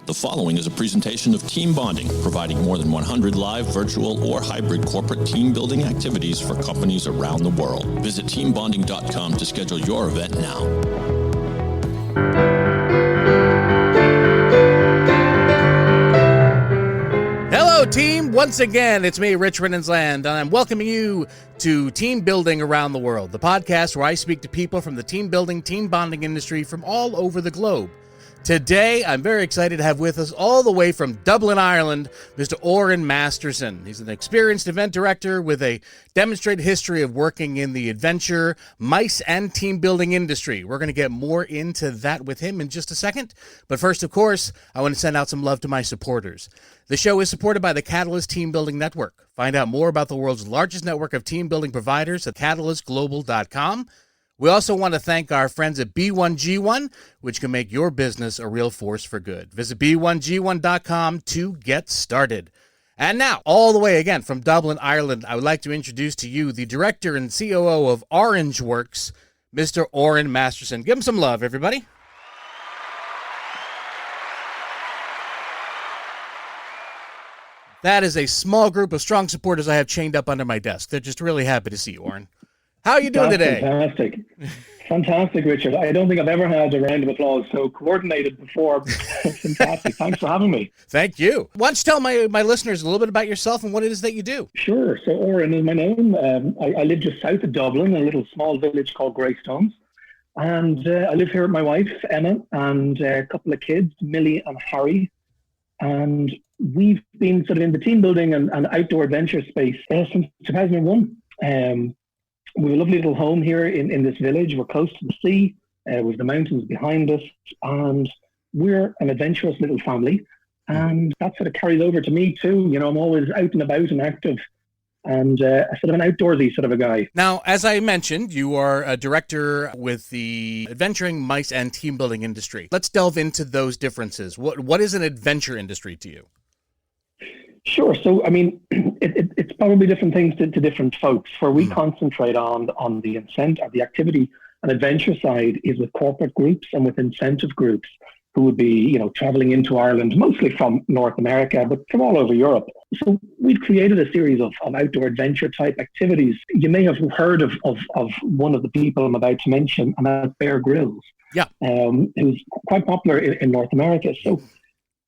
The following is a presentation of Team Bonding, providing more than 100 live, virtual, or hybrid corporate team building activities for companies around the world. Visit teambonding.com to schedule your event now. Hello, team. Once again, it's me, Rich Rinnensland, and I'm welcoming you to Team Building Around the World, the podcast where I speak to people from the team building, team bonding industry from all over the globe. Today, I'm very excited to have with us all the way from Dublin, Ireland, Mr. Oran Masterson. He's an experienced event director with a demonstrated history of working in the adventure, mice, and team building industry. We're going to get more into that with him in just a second. But first, of course, I want to send out some love to my supporters. The show is supported by the Catalyst Team Building Network. Find out more about the world's largest network of team building providers at catalystglobal.com. We also want to thank our friends at B1G1, which can make your business a real force for good. Visit b1g1.com to get started. And now, all the way again from Dublin, Ireland, I would like to introduce to you the director and COO of Orangeworks, Mr. Oran Masterson. Give him some love, everybody. That is a small group of strong supporters I have chained up under my desk. They're just really happy to see you, Oran. How are you doing today? Fantastic, Richard. I don't think I've ever had a round of applause so coordinated before. Fantastic. Thanks for having me. Thank you. Why don't you tell my listeners a little bit about yourself and what it is that you do? Sure. So Oran is my name. I live just south of Dublin, a little small village called Greystones. And I live here with my wife, Emma, and a couple of kids, Millie and Harry. And we've been sort of in the team building and outdoor adventure space since 2001. We have a lovely little home here in this village. We're close to the sea, with the mountains behind us, and we're an adventurous little family. And that sort of carries over to me too. You know, I'm always out and about and active, and sort of an outdoorsy sort of a guy. Now, as I mentioned, you are a director with the adventuring, mice, and team building industry. Let's delve into those differences. What is an adventure industry to you? Sure. So, I mean, it's probably different things to different folks. Where we concentrate on the incentive, the activity and adventure side is with corporate groups and with incentive groups who would be, you know, traveling into Ireland, mostly from North America, but from all over Europe. So we've created a series of outdoor adventure type activities. You may have heard of one of the people I'm about to mention, and that's Bear Grylls. Yeah. Who's quite popular in North America. So,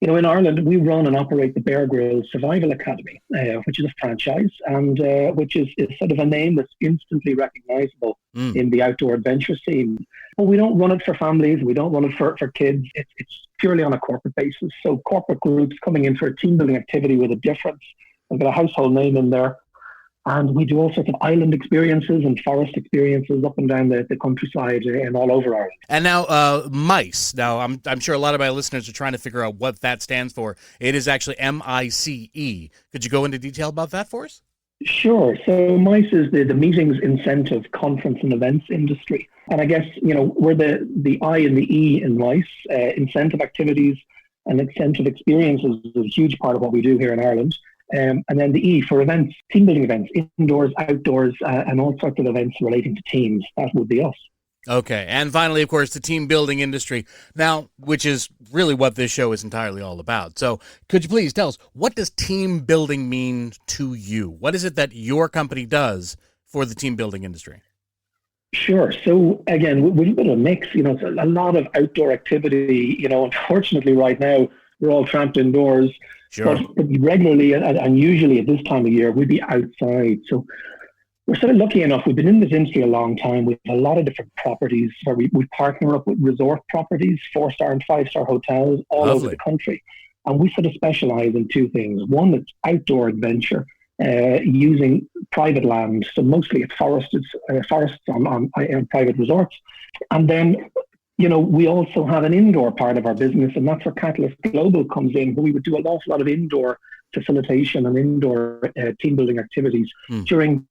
you know, in Ireland, we run and operate the Bear Grylls Survival Academy, which is a franchise and which is sort of a name that's instantly recognizable in the outdoor adventure scene. But we don't run it for families. We don't run it for kids. It's purely on a corporate basis. So corporate groups coming in for a team building activity with a difference. I've got a household name in there. And we do all sorts of island experiences and forest experiences up and down the countryside and all over Ireland. And now, mice. Now, I'm sure a lot of my listeners are trying to figure out what that stands for. It is actually MICE. Could you go into detail about that for us? Sure. So MICE is the meetings, incentive, conference and events industry. And I guess, you know, we're the I and the E in MICE. Incentive activities and incentive experiences is a huge part of what we do here in Ireland. And then the E for events, team building events, indoors, outdoors, and all sorts of events relating to teams. That would be us. Okay. And finally, of course, the team building industry. Now, which is really what this show is entirely all about. So could you please tell us, what does team building mean to you? What is it that your company does for the team building industry? Sure. So again, we're a bit of a mix. You know, it's a lot of outdoor activity. You know, unfortunately right now, we're all trapped indoors. Sure. But regularly and usually at this time of year, we'd be outside. So we're sort of lucky enough. We've been in this industry a long time. We have a lot of different properties where we partner up with resort properties, 4-star and 5-star hotels all over the country. And we sort of specialize in two things. One, it's outdoor adventure using private land. So mostly it's forests on private resorts. And then, you know, we also have an indoor part of our business, and that's where Catalyst Global comes in, where we would do an awful lot of indoor facilitation and indoor team building activities during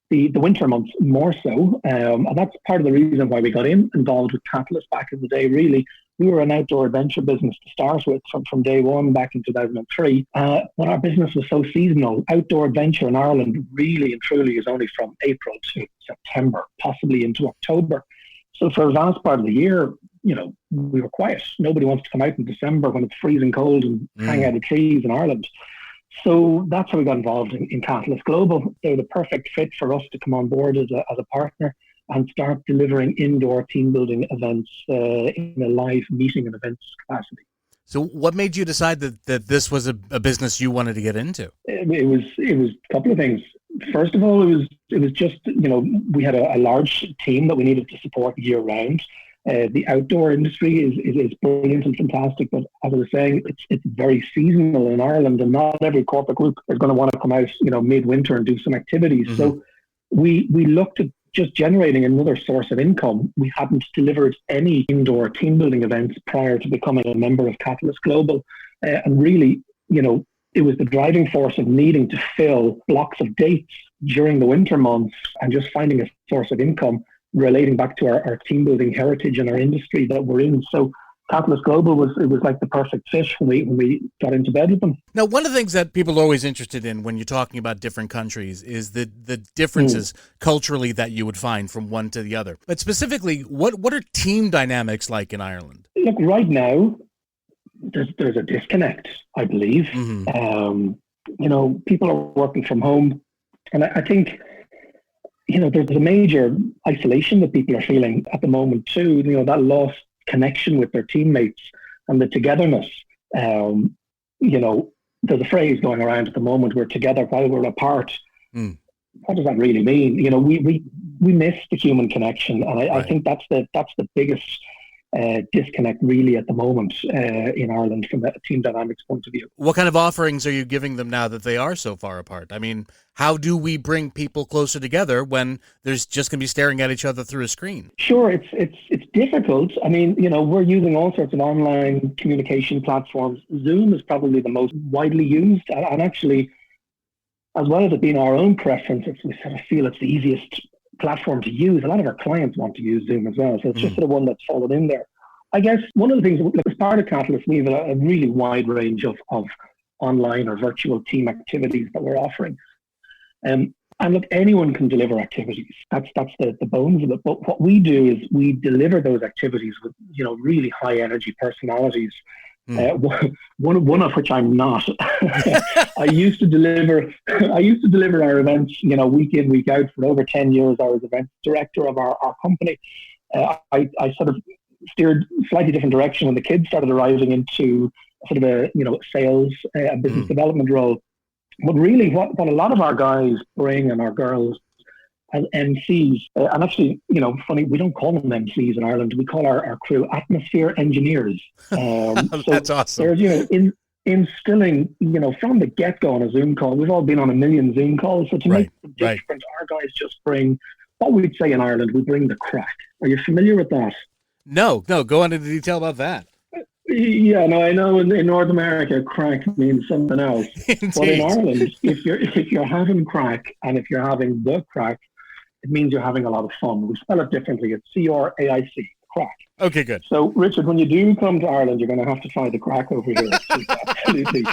the winter months more so. And that's part of the reason why we got involved with Catalyst back in the day. Really, we were an outdoor adventure business to start with from day one back in 2003. But our business was so seasonal. Outdoor adventure in Ireland really and truly is only from April to September, possibly into October. So for a vast part of the year, we were quiet. Nobody wants to come out in December when it's freezing cold and hang out of trees in Ireland. So that's how we got involved in Catalyst Global. They were the perfect fit for us to come on board as a partner and start delivering indoor team building events in a live meeting and events capacity. So what made you decide that this was a business you wanted to get into? It was a couple of things. First of all, it was just, we had a large team that we needed to support year round. The outdoor industry is brilliant and fantastic, but as I was saying, it's very seasonal in Ireland, and not every corporate group is going to want to come out, midwinter and do some activities. Mm-hmm. So we looked at just generating another source of income. We hadn't delivered any indoor team building events prior to becoming a member of Catalyst Global, and really, it was the driving force of needing to fill blocks of dates during the winter months and just finding a source of income relating back to our team building heritage and our industry that we're in. So Catalyst Global was like the perfect fit when we got into bed with them. Now, one of the things that people are always interested in when you're talking about different countries is the differences culturally that you would find from one to the other. But specifically, what are team dynamics like in Ireland? Look, right now, there's a disconnect, I believe. Mm-hmm. People are working from home, and I think there's a major isolation that people are feeling at the moment too. That lost connection with their teammates and the togetherness. There's a phrase going around at the moment: "We're together while we're apart." What does that really mean? We miss the human connection, and I think that's the biggest disconnect really at the moment in Ireland from a team dynamics point of view. What kind of offerings are you giving them now that they are so far apart? I mean, how do we bring people closer together when there's just going to be staring at each other through a screen? Sure, it's difficult. I mean, we're using all sorts of online communication platforms. Zoom is probably the most widely used, and actually, as well as it being our own preference, we sort of feel it's the easiest platform to use. A lot of our clients want to use Zoom as well, so it's just sort of one that's fallen in there. I guess one of the things, as part of Catalyst, we have a really wide range of online or virtual team activities that we're offering. And look, anyone can deliver activities. That's the bones of it. But what we do is we deliver those activities with really high energy personalities. One of which I'm not. I used to deliver our events, week in, week out for over 10 years. I was events director of our company. I sort of steered a slightly different direction when the kids started arriving into sort of a sales and business development role. But really, what a lot of our guys bring, and our girls as MCs, and actually, funny, we don't call them MCs in Ireland. We call our crew atmosphere engineers. That's awesome. There's, instilling, from the get-go on a Zoom call. We've all been on a million Zoom calls. So to make the difference, our guys just bring, what we'd say in Ireland, we bring the crack. Are you familiar with that? No, go into detail about that. Yeah, no, I know in North America, crack means something else. Indeed. But in Ireland, if you're having crack, and if you're having the crack, it means you're having a lot of fun. We spell it differently. It's CRAIC, crack. Okay, good. So, Richard, when you do come to Ireland, you're going to have to try the crack over here. Absolutely.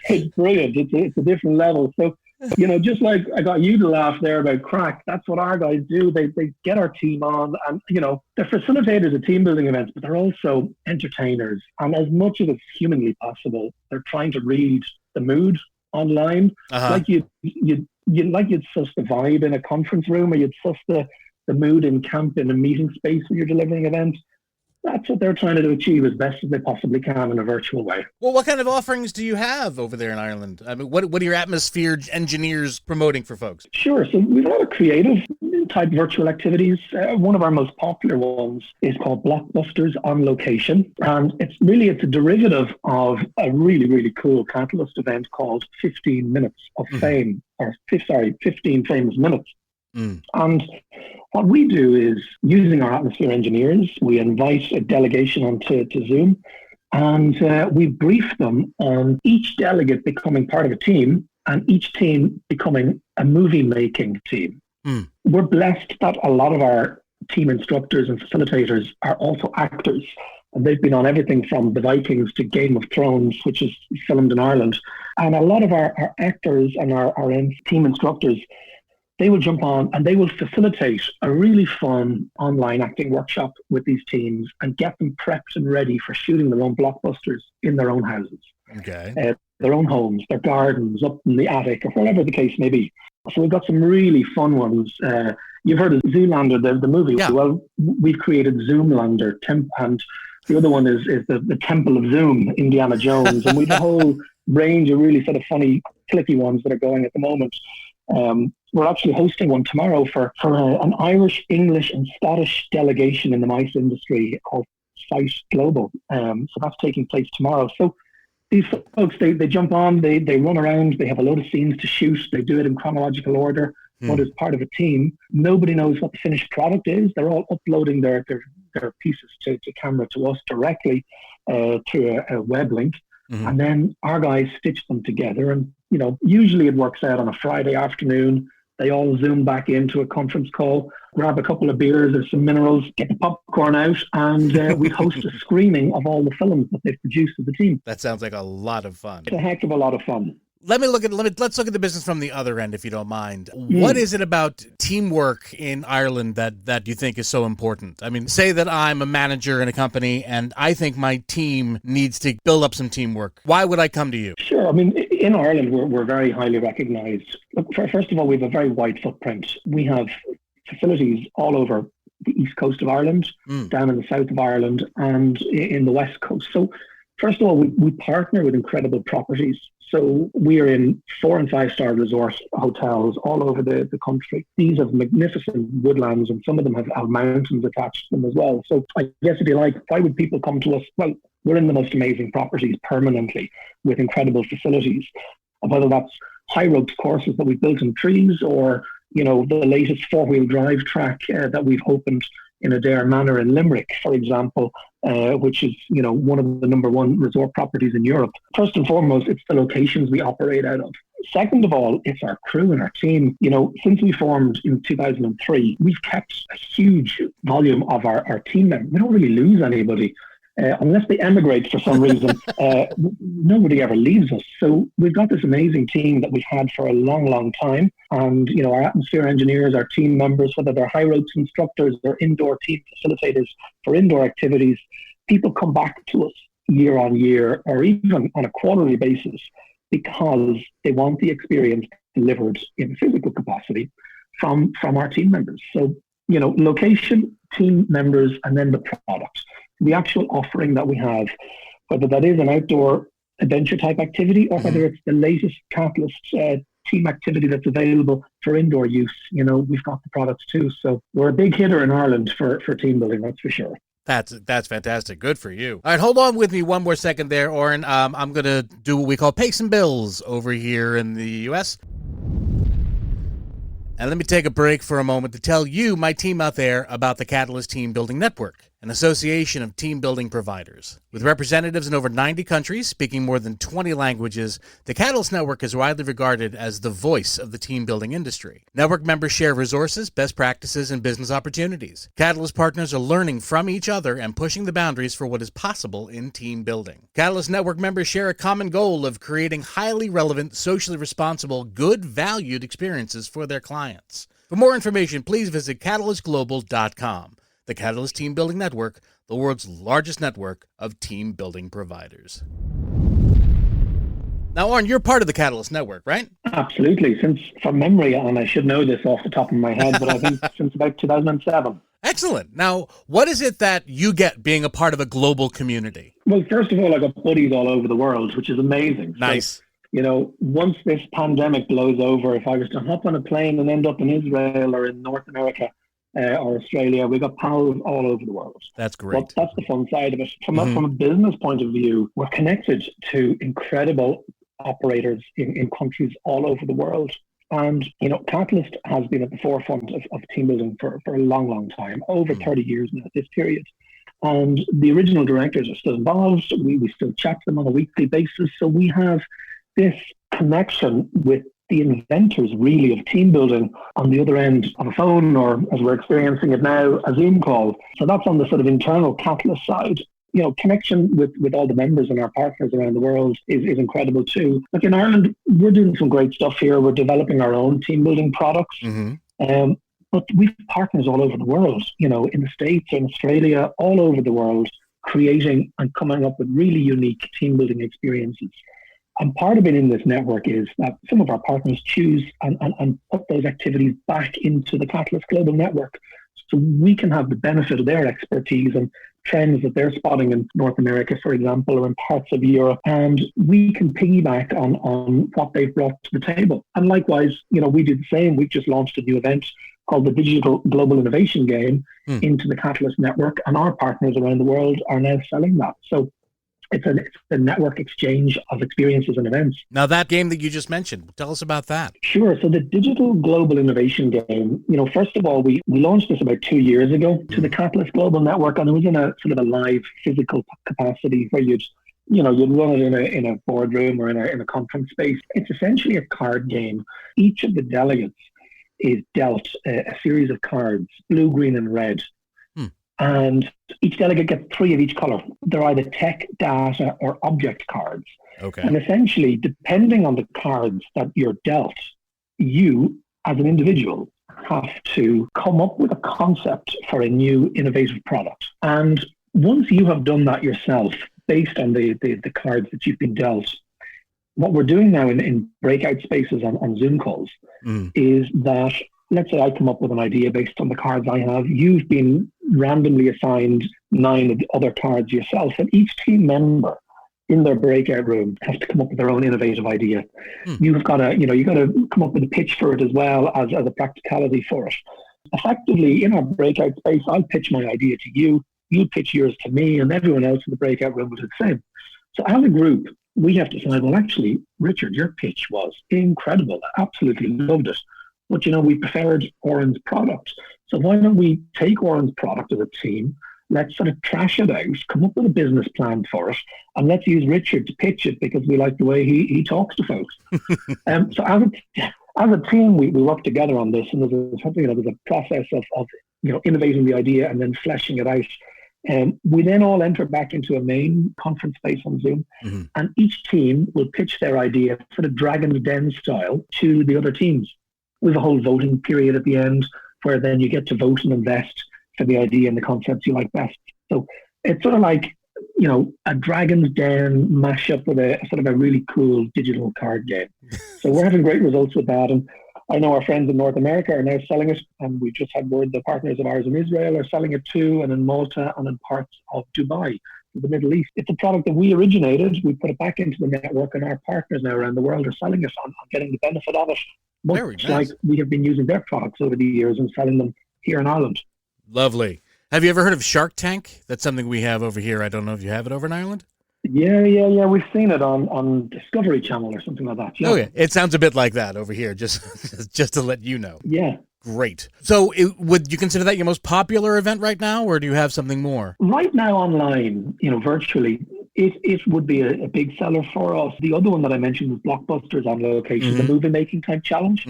It's brilliant. It's a different level. So, just like I got you to laugh there about crack, that's what our guys do. They get our team on, and, they're facilitators of team building events, but they're also entertainers. And as much as it's humanly possible, they're trying to read the mood online. Like you'd suss the vibe in a conference room, or you'd suss the mood in camp in a meeting space when you're delivering events. That's what they're trying to achieve as best as they possibly can in a virtual way. Well, what kind of offerings do you have over there in Ireland? I mean, what are your atmosphere engineers promoting for folks? Sure. So we have a lot of creative type virtual activities. One of our most popular ones is called Blockbusters on Location. And it's a derivative of a really, really cool Catalyst event called 15 Minutes of Fame, 15 Famous Minutes. And what we do is, using our atmosphere engineers, we invite a delegation onto Zoom, and we brief them on each delegate becoming part of a team, and each team becoming a movie-making team. We're blessed that a lot of our team instructors and facilitators are also actors, and they've been on everything from The Vikings to Game of Thrones, which is filmed in Ireland. And a lot of our actors and our team instructors, they will jump on and they will facilitate a really fun online acting workshop with these teams and get them prepped and ready for shooting their own blockbusters in their own houses, their own homes, their gardens, up in the attic, or whatever the case may be. So we've got some really fun ones. You've heard of Zoolander, the movie. Yeah. Well, we've created Zoomlander, and the other one is the Temple of Zoom, Indiana Jones. And we've a whole range of really sort of funny, clicky ones that are going at the moment. We're actually hosting one tomorrow for an Irish, English and Scottish delegation in the mice industry called Site Global. So that's taking place tomorrow. So these folks, they jump on, they run around, they have a load of scenes to shoot, they do it in chronological order. But as part of a team, nobody knows what the finished product is. They're all uploading their pieces to camera to us directly through a web link. And then our guys stitch them together. And, usually it works out on a Friday afternoon. They all Zoom back into a conference call, grab a couple of beers or some minerals, get the popcorn out, and we host a screening of all the films that they've produced as a team. That sounds like a lot of fun. It's a heck of a lot of fun. Let's look at the business from the other end, if you don't mind. What is it about teamwork in Ireland that you think is so important? I mean, say that I'm a manager in a company and I think my team needs to build up some teamwork. Why would I come to you? Sure. I mean, in Ireland, we're very highly recognized. Look, first of all, we have a very wide footprint. We have facilities all over the east coast of Ireland, down in the south of Ireland, and in the west coast. So, first of all, we partner with incredible properties. So we are in 4- and 5-star resort hotels all over the country. These have magnificent woodlands, and some of them have mountains attached to them as well. So I guess if you like, why would people come to us? Well, we're in the most amazing properties permanently with incredible facilities. Whether that's high ropes courses that we've built in trees, or the latest 4-wheel drive track that we've opened in Adair Manor in Limerick, for example, which is, one of the number one resort properties in Europe. First and foremost, it's the locations we operate out of. Second of all, it's our crew and our team. Since we formed in 2003, we've kept a huge volume of our team members. We don't really lose anybody. Unless they emigrate for some reason, nobody ever leaves us. So we've got this amazing team that we've had for a long, long time. And, our atmosphere engineers, our team members, whether they're high ropes instructors or indoor team facilitators for indoor activities, people come back to us year on year or even on a quarterly basis because they want the experience delivered in physical capacity from our team members. So, location, team members, and then the product. The actual offering that we have, whether that is an outdoor adventure type activity or whether it's the latest Catalyst team activity that's available for indoor use, we've got the products too. So we're a big hitter in Ireland for team building, that's for sure. That's fantastic. Good for you. All right, hold on with me one more second there, Oran. I'm going to do what we call pay some bills over here in the U.S. And let me take a break for a moment to tell you, my team out there, about the Catalyst Team Building Network, an association of team building providers. With representatives in over 90 countries, speaking more than 20 languages, the Catalyst Network is widely regarded as the voice of the team building industry. Network members share resources, best practices, and business opportunities. Catalyst partners are learning from each other and pushing the boundaries for what is possible in team building. Catalyst Network members share a common goal of creating highly relevant, socially responsible, good, valued experiences for their clients. For more information, please visit catalystglobal.com. The Catalyst Team Building Network, the world's largest network of team building providers. Now, Oran, you're part of the Catalyst Network, right? Absolutely. From memory, and I should know this off the top of my head, but I think since about 2007. Excellent. Now, what is it that you get being a part of a global community? Well, first of all, I got buddies all over the world, which is amazing. Nice. So, once this pandemic blows over, if I was to hop on a plane and end up in Israel or in North America, or Australia, we've got pals all over the world. That's great. But that's the fun side of it. From a business point of view, we're connected to incredible operators in countries all over the world. And, Catalyst has been at the forefront of team building for a long, long time, over 30 years now at this period. And the original directors are still involved. We still chat to them on a weekly basis. So we have this connection with the inventors, really, of team building on the other end of a phone, or as we're experiencing it now, a Zoom call. So that's on the sort of internal Catalyst side. connection with all the members and our partners around the world is incredible too. Like in Ireland, we're doing some great stuff here. We're developing our own team building products. But we've partners all over the world, in the States, in Australia, all over the world, creating and coming up with really unique team building experiences. And part of it in this network is that some of our partners choose and put those activities back into the Catalyst Global Network. So we can have the benefit of their expertise and trends that they're spotting in North America, for example, or in parts of Europe. And we can piggyback on what they've brought to the table. And likewise, we do the same. We've just launched a new event called the Digital Global Innovation Game into the Catalyst Network. And our partners around the world are now selling that. So it's a network exchange of experiences and events. Now, that game that you just mentioned, tell us about that. Sure. So the Digital Global Innovation Game, first of all, we launched this about 2 years ago to the Catalyst Global Network, and it was in a sort of a live physical capacity where you'd run it in a boardroom or in a conference space. It's essentially a card game. Each of the delegates is dealt a series of cards, blue, green, and red. And each delegate gets 3 of each color. They're either tech, data, or object cards. Okay. And essentially, depending on the cards that you're dealt, you, as an individual, have to come up with a concept for a new innovative product. And once you have done that yourself, based on the cards that you've been dealt, what we're doing now in breakout spaces on Zoom calls is that, let's say I come up with an idea based on the cards I have. You've been randomly assigned 9 of the other cards yourself, and each team member in their breakout room has to come up with their own innovative idea. You've got to, you've got to come up with a pitch for it as well as a practicality for it. Effectively, in our breakout space, I'll pitch my idea to you, you pitch yours to me, and everyone else in the breakout room will do the same. So as a group, we have to decide, well, actually, Richard, your pitch was incredible. I absolutely loved it. But, we preferred Oran's product. So why don't we take Oran's product as a team, let's sort of trash it out, come up with a business plan for it, and let's use Richard to pitch it because we like the way he talks to folks. So as a team, we work together on this, and there's a process of innovating the idea and then fleshing it out. We then all enter back into a main conference space on Zoom, and each team will pitch their idea sort of Dragon's Den style to the other teams. We have a whole voting period at the end where then you get to vote and invest for the idea and the concepts you like best. So it's sort of like, a Dragon's Den mashup with a sort of a really cool digital card game. So we're having great results with that. And I know our friends in North America are now selling it. And we just had word that partners of ours in Israel are selling it too, and in Malta and in parts of Dubai, the Middle East. It's a product that we originated. We put it back into the network, and our partners now around the world are selling it on getting the benefit of it. Much like we have been using their products over the years and selling them here in Ireland. Lovely. Have you ever heard of Shark Tank? That's something we have over here. I don't know if you have it over in Ireland. Yeah. We've seen it on Discovery Channel or something like that. Yeah. Oh, yeah. It sounds a bit like that over here, just to let you know. Yeah. Great. So would you consider that your most popular event right now, or do you have something more? Right now online, virtually, it would be a big seller for us. The other one that I mentioned was Blockbusters on Location, the movie making type challenge.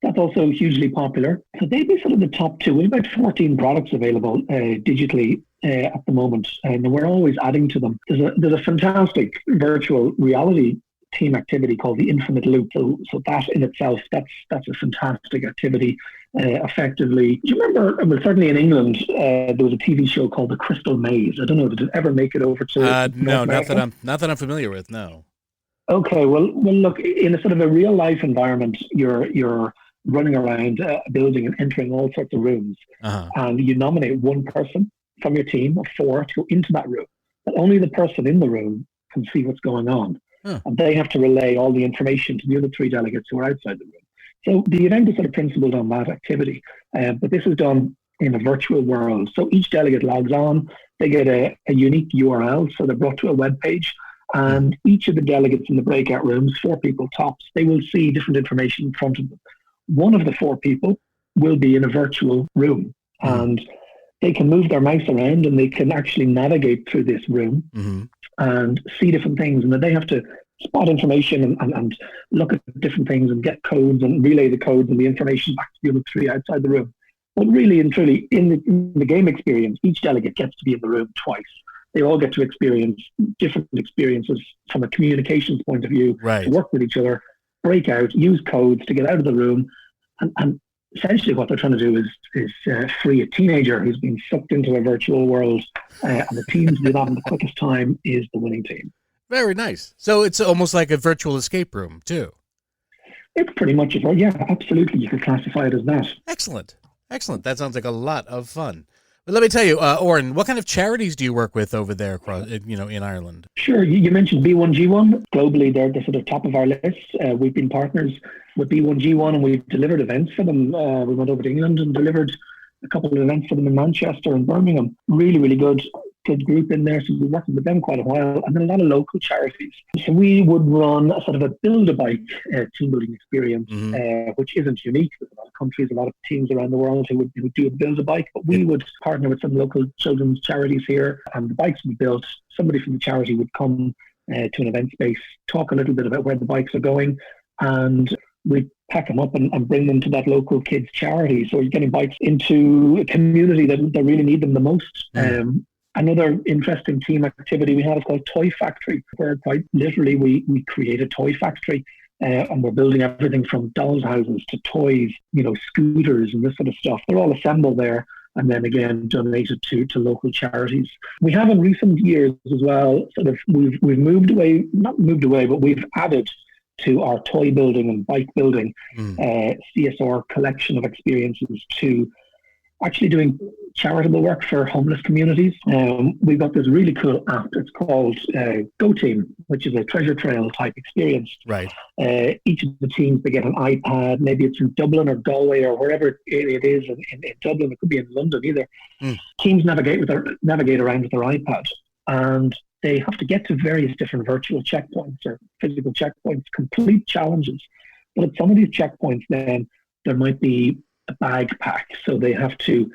That's also hugely popular. So they'd be sort of the top 2. We have about 14 products available digitally at the moment, and we're always adding to them. There's a fantastic virtual reality team activity called the Infinite Loop. So that in itself, that's a fantastic activity. Effectively, do you remember? Well, certainly in England, there was a TV show called The Crystal Maze. I don't know, did it ever make it over to? No, not that I'm familiar with. No. Okay, well, look, in a sort of a real life environment, you're running around a building and entering all sorts of rooms, and you nominate one person from your team of 4 to go into that room. But only the person in the room can see what's going on. And they have to relay all the information to the other 3 delegates who are outside the room. So the event is sort of principled on that activity, but this is done in a virtual world. So each delegate logs on, they get a unique URL, so they're brought to a web page, and each of the delegates in the breakout rooms, 4 people tops, they will see different information in front of them. One of the 4 people will be in a virtual room, and they can move their mouse around and they can actually navigate through this room and see different things, and then they have to spot information and look at different things and get codes and relay the codes and the information back to the other 3 outside the room. But really and truly, in the game experience, each delegate gets to be in the room twice. they all get to experience different experiences from a communications point of view, Right. to work with each other, break out, use codes to get out of the room. And essentially what they're trying to do is free a teenager who's been sucked into a virtual world. And the team to do that in the quickest time is the winning team. Very nice. So it's almost like a virtual escape room, too. It's pretty much it. Yeah, absolutely. You could classify it as that. Excellent. Excellent. That sounds like a lot of fun. But let me tell you, Oran, what kind of charities do you work with over there, in Ireland? Sure. You mentioned B1G1. Globally, they're the sort of top of our list. We've been partners with B1G1 and we've delivered events for them. We went over to England and delivered a couple of events for them in Manchester and Birmingham. Really, really good group in there. So we've been working with them quite a while. And then a lot of local charities. So we would run a sort of a build-a-bike team building experience, which isn't unique. There's a lot of countries, a lot of teams around the world who would do a build-a-bike. But we would partner with some local children's charities here, and the bikes would be built. Somebody from the charity would come to an event space, talk a little bit about where the bikes are going, and we'd pack them up and bring them to that local kids charity. So you're getting bikes into a community that really need them the most. Another interesting team activity we have is called Toy Factory, where quite literally we create a toy factory and we're building everything from dolls' houses to toys, scooters and this sort of stuff. They're all assembled there and then again donated to local charities. We have in recent years as well, sort of we've not moved away, but we've added to our toy building and bike building CSR collection of experiences to actually doing charitable work for homeless communities. We've got this really cool app. It's called Go Team, which is a treasure trail type experience. Right. Each of the teams, they get an iPad. Maybe it's in Dublin or Galway or wherever it is in Dublin. It could be in London either. Teams navigate around with their iPad, and they have to get to various different virtual checkpoints or physical checkpoints, complete challenges. But at some of these checkpoints, then there might be a bag pack. So they have to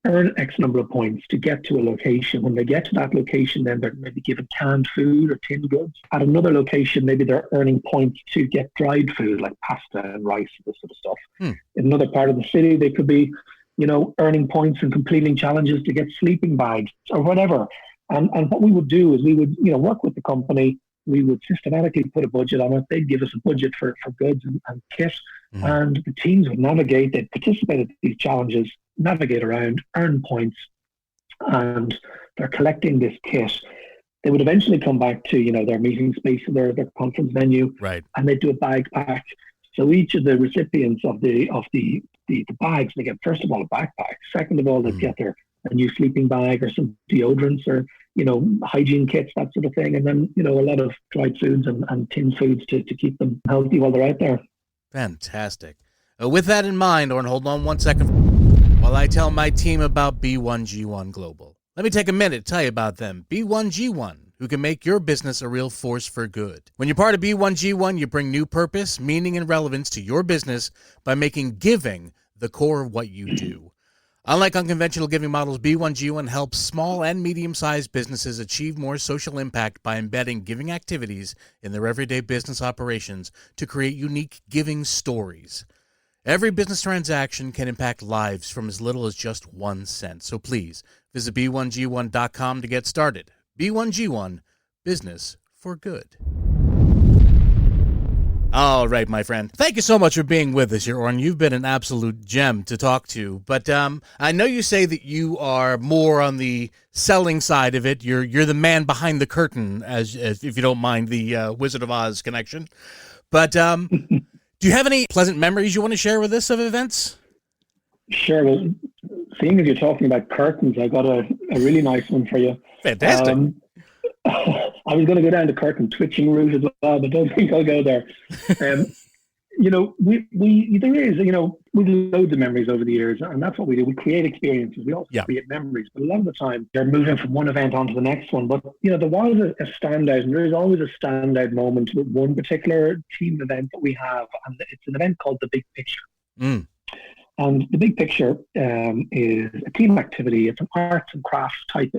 earn X number of points to get to a location. When they get to that location, then they're maybe given canned food or tinned goods. At another location, maybe they're earning points to get dried food like pasta and rice and this sort of stuff. In another part of the city, they could be, earning points and completing challenges to get sleeping bags or whatever. And what we would do is we would, work with the company. We would systematically put a budget on it. They'd give us a budget for goods and kit. And the teams would navigate. They'd participate in these challenges, navigate around, earn points, and they're collecting this kit. They would eventually come back to, their meeting space, their conference venue, right, and they'd do a bag pack. So each of the recipients of the bags, they get, first of all, a backpack. Second of all, they get a new sleeping bag or some deodorants or, hygiene kits, that sort of thing. And then, a lot of dried foods and tinned foods to keep them healthy while they're out there. Fantastic. With that in mind, Oran, hold on one second while I tell my team about B1G1 Global. Let me take a minute to tell you about them. B1G1, who can make your business a real force for good. When you're part of B1G1, you bring new purpose, meaning, and relevance to your business by making giving the core of what you do. Unlike unconventional giving models, B1G1 helps small and medium-sized businesses achieve more social impact by embedding giving activities in their everyday business operations to create unique giving stories. Every business transaction can impact lives from as little as just 1 cent. So please visit b1g1.com to get started. B1G1, business for good. All right, my friend. Thank you so much for being with us here, Oran. You've been an absolute gem to talk to. But I know you say that you are more on the selling side of it. You're the man behind the curtain, as if you don't mind the Wizard of Oz connection. But do you have any pleasant memories you want to share with us of events? Sure. Well, seeing as you're talking about curtains, I got a really nice one for you. Fantastic. I was going to go down the curtain twitching route as well, but don't think I'll go there. There is, we've loads of memories over the years, and that's what we do. We create experiences. We also create memories, but a lot of the time they're moving from one event onto the next one. But, there was a standout, and there is always a standout moment with one particular team event that we have, and it's an event called The Big Picture. And The Big Picture is a team activity. It's an arts and crafts type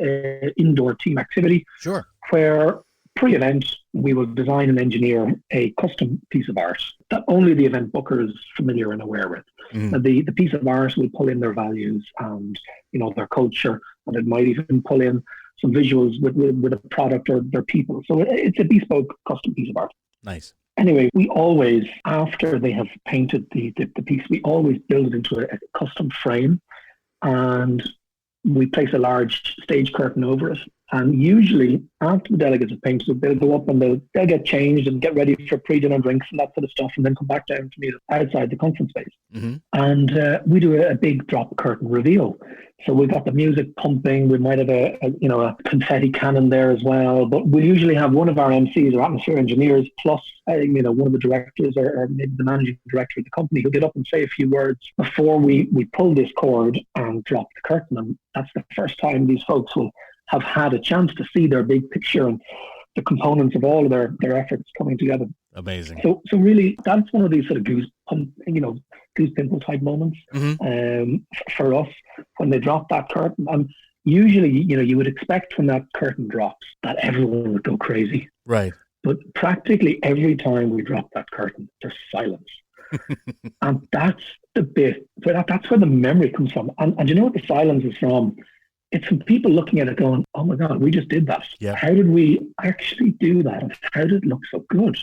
indoor team activity. Sure. Where pre-event, we will design and engineer a custom piece of art that only the event booker is familiar and aware with. The piece of art will pull in their values and, their culture, and it might even pull in some visuals with a product or their people. So it's a bespoke custom piece of art. Nice. Anyway, we always, after they have painted the piece, we always build it into a custom frame, and we place a large stage curtain over it. And usually, after the delegates have painted, they'll go up and they'll get changed and get ready for pre-dinner drinks and that sort of stuff, and then come back down to meet us outside the conference space. Mm-hmm. And we do a big drop curtain reveal. So we've got the music pumping. We might have a confetti cannon there as well. But we usually have one of our MCs or atmosphere engineers plus one of the directors or maybe the managing director of the company who get up and say a few words before we pull this cord and drop the curtain. And that's the first time these folks will have had a chance to see their big picture and the components of all of their efforts coming together. Amazing. So really, that's one of these sort of goose pimple type moments for us when they drop that curtain. And usually, you would expect when that curtain drops that everyone would go crazy. Right. But practically every time we drop that curtain, there's silence. And that's the bit, that's where the memory comes from. And you know what the silence is from? It's from people looking at it going, oh my God, we just did that. Yeah. How did we actually do that? And how did it look so good?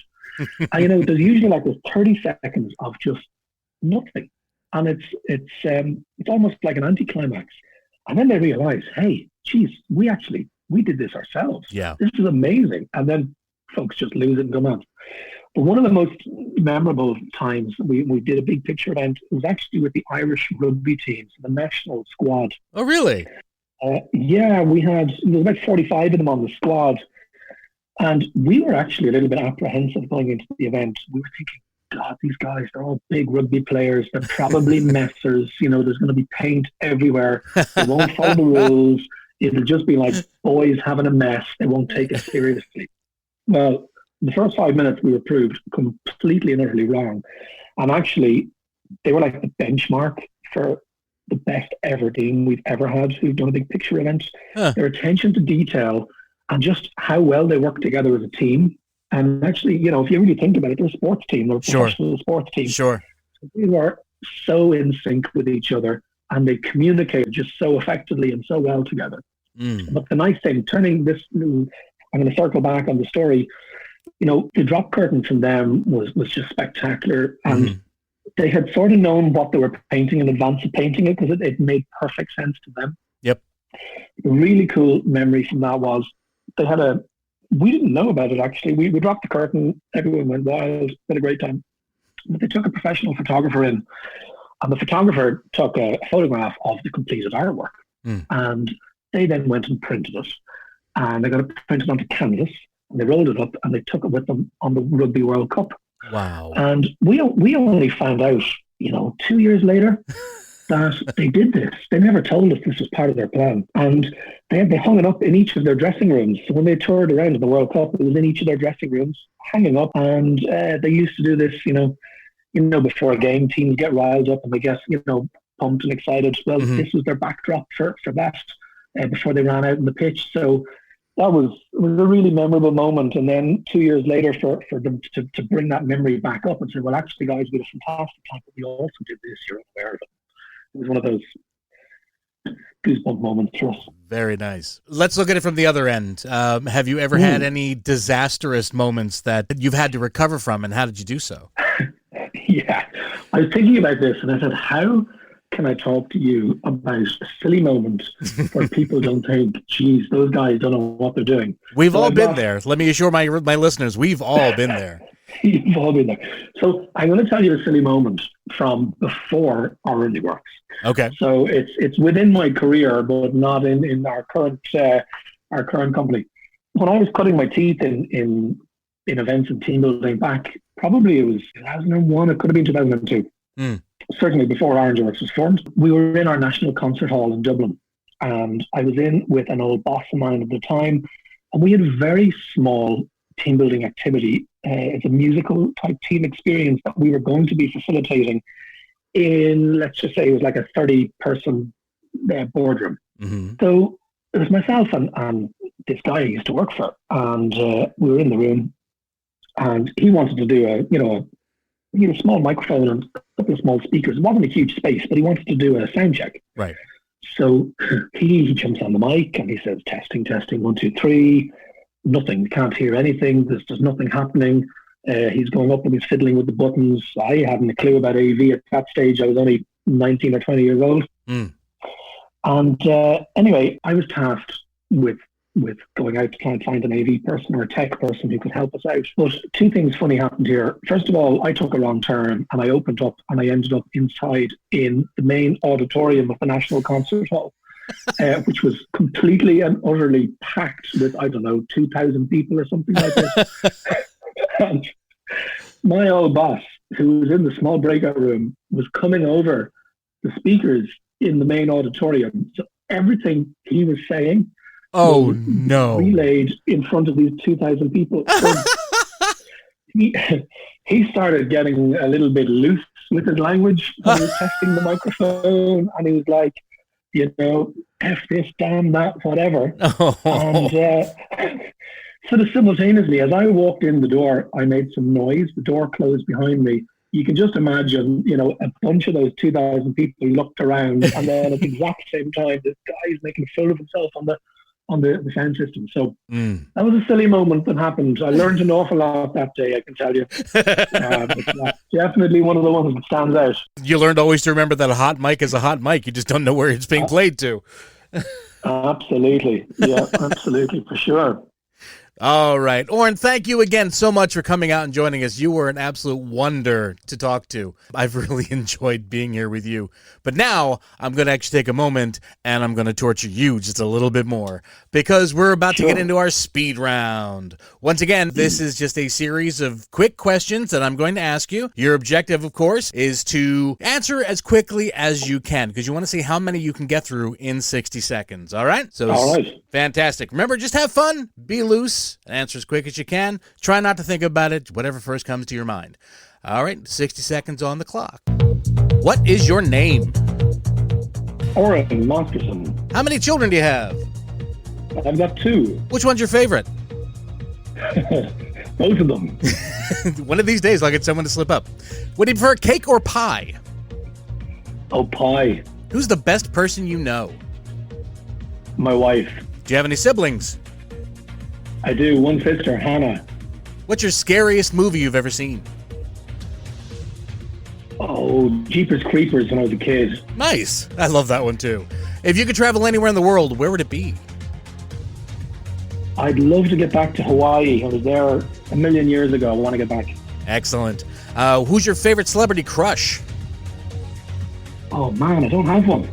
And there's usually like this 30 seconds of just nothing. And it's almost like an anticlimax. And then they realize, hey, geez, we did this ourselves. Yeah. This is amazing. And then folks just lose it and go mad. But one of the most memorable times we did a big picture event was actually with the Irish rugby teams, the national squad. Oh, really? Yeah, there was about 45 of them on the squad. And we were actually a little bit apprehensive going into the event. We were thinking, God, these guys, they're all big rugby players. They're probably messers. There's going to be paint everywhere. They won't follow the rules. It'll just be like boys having a mess. They won't take us seriously. Well, the first 5 minutes we were proved completely and utterly wrong. And actually, they were like the benchmark for the best ever team we've ever had who've done a big picture event. Huh. Their attention to detail and just how well they work together as a team. And actually, if you really think about it, they're a sports team. They're a professional sports team. Sure. So they were so in sync with each other and they communicated just so effectively and so well together. Mm. But the nice thing, I'm going to circle back on the story. The drop curtain from them was just spectacular. And they had sort of known what they were painting in advance of painting it because it made perfect sense to them. Yep. The really cool memory from that was we didn't know about it actually. We dropped the curtain, everyone went wild, had a great time. But they took a professional photographer in, and the photographer took a photograph of the completed artwork. And they then went and printed it. And they got it printed onto canvas, and they rolled it up, and they took it with them on the Rugby World Cup. Wow. And we only found out, 2 years later, that they did this. They never told us this was part of their plan. And they hung it up in each of their dressing rooms. So when they toured around at the World Cup, it was in each of their dressing rooms, hanging up. And they used to do this, before a game, teams get riled up and they get, pumped and excited. Well, this was their backdrop for that before they ran out on the pitch. So it was a really memorable moment. And then 2 years later for them to bring that memory back up and say, well, actually, guys, we had a fantastic time, but we also did this. You're unaware of it. It was one of those goosebump moments for us. Very nice. Let's look at it from the other end. Have you ever had any disastrous moments that you've had to recover from, and how did you do so? Yeah. I was thinking about this, and I said, how can I talk to you about a silly moment where people don't think, geez, those guys don't know what they're doing? We've all been there. Let me assure my listeners, we've all been there. You've all been there. So I'm going to tell you a silly moment from before Orangeworks. Okay. So it's within my career, but not in our current company. When I was cutting my teeth in events and team building back, probably it was 2001. It could have been 2002. Certainly before Orangeworks was formed. We were in our National Concert Hall in Dublin, and I was in with an old boss of mine at the time, and we had a very small team building activity. It's a musical type team experience that we were going to be facilitating in, let's just say it was like a 30-person boardroom. So it was myself and this guy I used to work for, and we were in the room, and he wanted to do a small microphone and a couple of small speakers. It wasn't a huge space, but he wanted to do a sound check. Right. So he jumps on the mic and he says, testing, 1, 2, 3. Nothing, can't hear anything. There's nothing happening. He's going up and he's fiddling with the buttons. I hadn't a clue about AV at that stage. I was only 19 or 20 years old. And anyway, I was tasked with going out to try and find an AV person or a tech person who could help us out. But two things funny happened here. First of all, I took a wrong turn and I opened up and I ended up inside in the main auditorium of the National Concert Hall, which was completely and utterly packed with, 2,000 people or something like this. And my old boss, who was in the small breakout room, was coming over the speakers in the main auditorium. So everything he was saying relayed in front of these 2,000 people. So he started getting a little bit loose with his language when he was testing the microphone, and he was like, F this, damn that, whatever. And sort of simultaneously, as I walked in the door, I made some noise. The door closed behind me. You can just imagine, a bunch of those 2,000 people looked around, and then at the exact same time, this guy's making a fool of himself on the sound system. So that was a silly moment that happened. I learned an awful lot that day, I can tell you. But that's definitely one of the ones that stands out. You learned always to remember that a hot mic is a hot mic. You just don't know where it's being played to. Absolutely. Yeah, absolutely, for sure. All right. Oran, thank you again so much for coming out and joining us. You were an absolute wonder to talk to. I've really enjoyed being here with you. But now I'm going to actually take a moment and I'm going to torture you just a little bit more because we're about to get into our speed round. Once again, this is just a series of quick questions that I'm going to ask you. Your objective, of course, is to answer as quickly as you can because you want to see how many you can get through in 60 seconds. All right? So, all right. Fantastic. Remember, just have fun, be loose, answer as quick as you can. Try not to think about it, whatever first comes to your mind. All right, 60 seconds on the clock. What is your name? Oran Masterson. How many children do you have? I've got 2. Which one's your favorite? Both of them. One of these days, I'll get someone to slip up. Would you prefer cake or pie? Oh, pie. Who's the best person you know? My wife. Do you have any siblings? I do. One sister, Hannah. What's your scariest movie you've ever seen? Oh, Jeepers Creepers when I was a kid. Nice. I love that one too. If you could travel anywhere in the world, where would it be? I'd love to get back to Hawaii. I was there a million years ago. I want to get back. Excellent. Who's your favorite celebrity crush? Oh, man, I don't have one.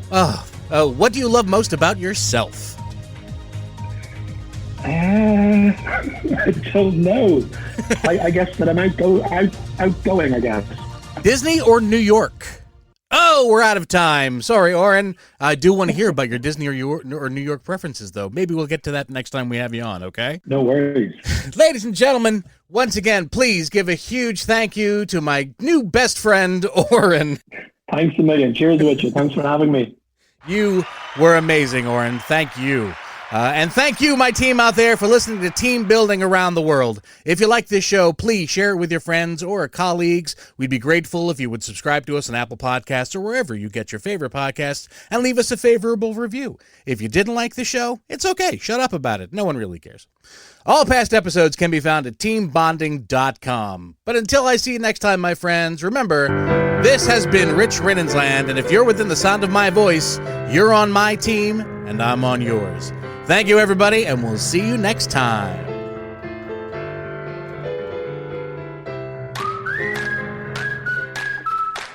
What do you love most about yourself? I don't know. I guess that I'm outgoing, I guess. Disney or New York? Oh, we're out of time. Sorry, Oran. I do want to hear about your Disney or New York preferences, though. Maybe we'll get to that next time we have you on, okay? No worries. Ladies and gentlemen, once again, please give a huge thank you to my new best friend, Oran. Thanks a million. Cheers, Richard. Thanks for having me. You were amazing, Oran. Thank you. And thank you, my team out there, for listening to Team Building Around the World. If you like this show, please share it with your friends or colleagues. We'd be grateful if you would subscribe to us on Apple Podcasts or wherever you get your favorite podcasts and leave us a favorable review. If you didn't like the show, it's okay. Shut up about it. No one really cares. All past episodes can be found at teambonding.com. But until I see you next time, my friends, remember, this has been Rich Rinnensland, and if you're within the sound of my voice, you're on my team, and I'm on yours. Thank you, everybody, and we'll see you next time.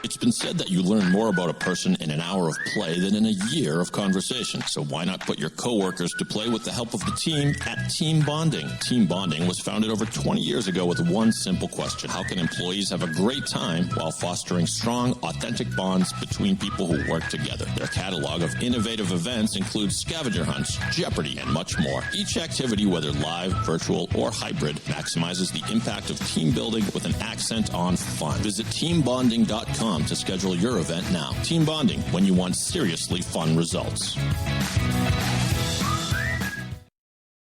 It's been said that you learn more about a person in an hour of play than in a year of conversation. So why not put your coworkers to play with the help of the team at Team Bonding? Team Bonding was founded over 20 years ago with one simple question. How can employees have a great time while fostering strong, authentic bonds between people who work together? Their catalog of innovative events includes scavenger hunts, Jeopardy, and much more. Each activity, whether live, virtual, or hybrid, maximizes the impact of team building with an accent on fun. Visit teambonding.com to schedule your event now. Team Bonding, when you want seriously fun results.